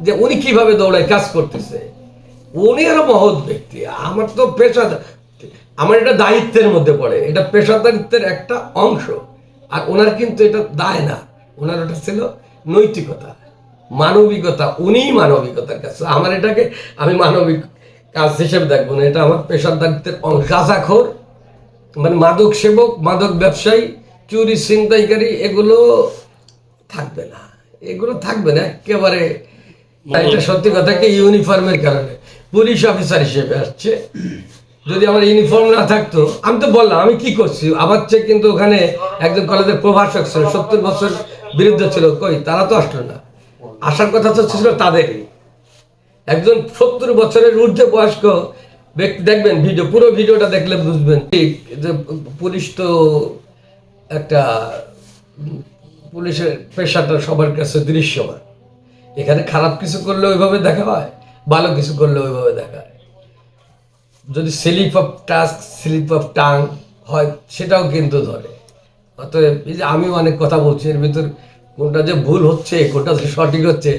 যে উনি কিভাবে দৌড়ায় কাজ করতেছে। উনি আরো মহৎ ব্যক্তি। আমার তো আমার এটা দায়িত্বের মধ্যে পড়ে, এটা পেশাদারিত্বের একটা অংশ। আর ওনার কিন্তু এটা দায় না, ওনার ওটা ছিল নৈতিকতা, মানবিকতা। উনিই মানবিকতার কাছে, আমার এটাকে আমি মানবিক কাজ হিসেবে দেখবো না, এটা আমার পেশাদারিত্বের অংশ। গাঁজাখোর মানে মাদক সেবক, মাদক ব্যবসায়ী, চুরি ছিনতাইকারী, এগুলো থাকবে না, এগুলো থাকবে না একেবারে। এটা সত্যি কথা কি, ইউনিফর্মের কারণে পুলিশ অফিসার হিসেবে আসছে। যদি আমার ইউনিফর্ম না থাকতো, আমি তো বললাম আমি কি করছি। আমার চেয়ে কিন্তু ওখানে একজন কলেজের প্রভাষক ছিল, 70 বছর বিরুদ্ধে ছিল, কই তারা তো আসলো না। আসার কথা তো ছিল তাদেরই। একজন 70 বছরের ঊর্ধ্বে বয়স্ক ব্যক্তি, দেখবেন ভিডিও, পুরো ভিডিওটা দেখলে বুঝবেন ঠিক যে পুলিশ তো একটা পুলিশের পেশাটা সবার কাছে দৃশ্যমান। এখানে খারাপ কিছু করলে ওইভাবে দেখা হয়, ভালো কিছু করলে ওইভাবে দেখা হয়। যদি slip of task, slip of tongue হয়, সেটাও কিন্তু ধরে। অতএব এই যে আমিও অনেক কথা বলছি, এর ভিতর কোনটা যে ভুল হচ্ছে, কোনটা যে সঠিক হচ্ছে,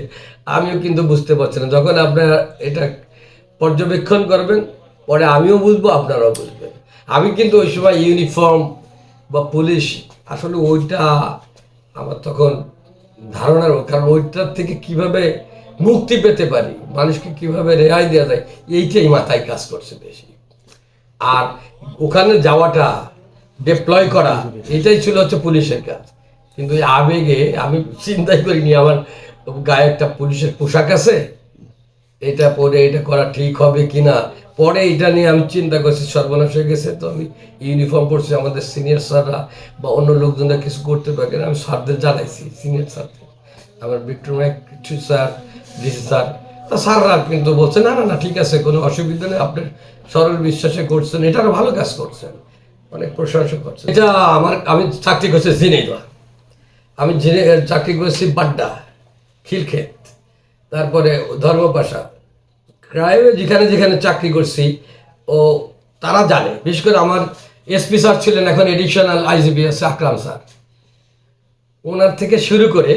আমিও কিন্তু বুঝতে পারছি না। যখন আপনারা এটা পর্যবেক্ষণ করবেন, পরে আমিও বুঝবো, আপনারাও বুঝবেন। আমি কিন্তু ওই সময় ইউনিফর্ম বা পুলিশ, আসলে ওইটা আমার তখন ধারণার, কারণ ওইটার থেকে কিভাবে মুক্তি পেতে পারি, মানুষকে কিভাবে রেহাই দেওয়া যায়, এইটাই মাথায় কাজ করছে বেশি। আর ওখানে যাওয়াটা, ডিপ্লয় করা, এটাই ছিল হচ্ছে পুলিশের কাজ। কিন্তু এই আবেগে আমি চিন্তাই করিনি আমার গায়ে একটা পুলিশের পোশাক আছে, এটা পরে এটা করা ঠিক হবে কিনা। পরে এটা নিয়ে আমি চিন্তা করছি, সর্বনাশ হয়ে গেছে। তো আমি ইউনিফর্ম পরছি, আমাদের সিনিয়র স্যাররা বা অন্য লোকজনরা কিছু করতে পারে না, আমি স্যারদের জানাইছি, সিনিয়র স্যারদের, আমার বিক্রমায় কিছু স্যার, ডিসি স্যার। তা স্যাররা কিন্তু বলছে না না না ঠিক আছে, কোনো অসুবিধা নেই, আপনি সরল বিশ্বাসে করছেন, এটা আরো ভালো কাজ করছেন, অনেক প্রশংসা করছেন। এটা আমি চাকরি করছি ঝিনাইদহ, আমি চাকরি করেছি বাড্ডা, খিলক্ষেত, তারপরে ধর্মপাশা, প্রায় যেখানে যেখানে চাকরি করছি ও তারা জানে। বিশেষ করে আমার এসপি স্যার ছিলেন, এখন এডিশনাল আইজিপি আছে আকরাম স্যার, ওনার থেকে শুরু করে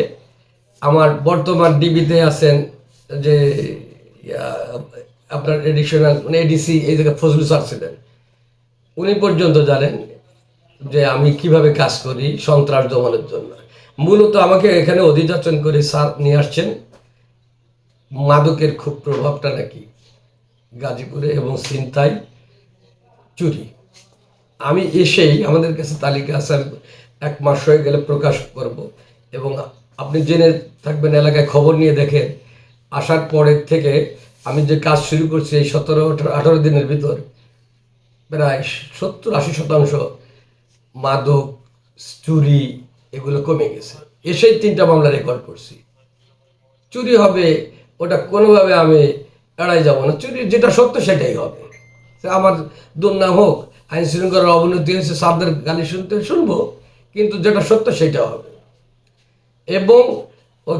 আমার বর্তমান ডিবিতে আছেন যে আপনার এডিশনাল মানে এডিসি, এই জায়গায় ফজলু স্যার ছিলেন, উনি পর্যন্ত জানেন যে আমি কিভাবে কাজ করি সন্ত্রাস দমনের জন্য। মূলত আমাকে এখানে অধিযাচন করে স্যার নিয়ে আসছেন, মাদকের খুব প্রভাবটা নাকি গাজীপুরে, এবং ছিনতাই, চুরি। আমি এসেই, আমাদের কাছে তালিকা আছে, আমি 1 মাস হয়ে গেলে প্রকাশ করব, এবং আপনি জেনে থাকবেন, এলাকায় খবর নিয়ে দেখেন। আসার পরের থেকে আমি যে কাজ শুরু করছি, এই 17-18 দিনের ভিতর প্রায় 70-80% মাদক, চুরি, এগুলো কমে গেছে। এসেই 3টা মামলা রেকর্ড করছি। চুরি হবে, ওটা কোনোভাবে আমি এড়াই যাব না, চুরি যেটা সত্য সেটাই হবে। আমার দুর্নাম হোক, আইন শৃঙ্খলার অবনতি হয়েছে, সাবদের গালি শুনবো, কিন্তু যেটা সত্য সেটা হবে। এবং ওই